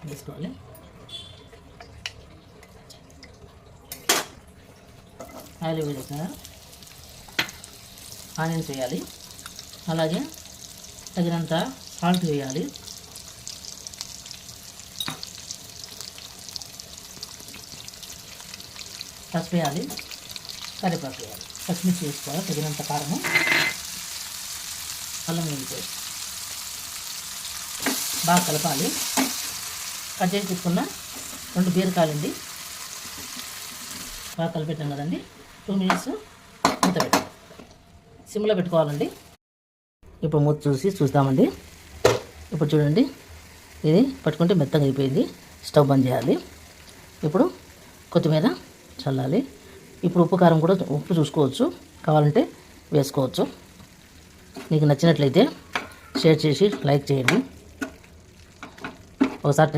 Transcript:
వేసుకోవాలి. ఆయిల్ వేసాక ఆనియన్స్ వేయాలి. అలాగే తగినంత సాల్ట్ వేయాలి. పసుపు వేయాలి. కరివేపాకు వేయాలి. పచ్చిమిర్చి వేసుకోవాలి. తగినంత కారము, అల్లం వెల్లుల్లి పేస్ట్ బాగా కలపాలి. కట్ చేసి పెట్టుకున్న 2 బీరకాయలండి బాగా కలిపెట్టాం కదండి. 2 మినిట్స్ మూత పెట్టాలి. సిమ్లో పెట్టుకోవాలండి. ఇప్పుడు మూత చూద్దామండి. ఇప్పుడు చూడండి, ఇది పట్టుకుంటే మెత్తగా అయిపోయింది. స్టవ్ బంద్ చేయాలి. ఇప్పుడు కొత్తిమీర చల్లాలి. ఇప్పుడు ఉప్పు కారం కూడా ఉప్పు చూసుకోవచ్చు, కావాలంటే వేసుకోవచ్చు. మీకు నచ్చినట్లయితే షేర్ చేసి లైక్ చేయండి. ఒకసారి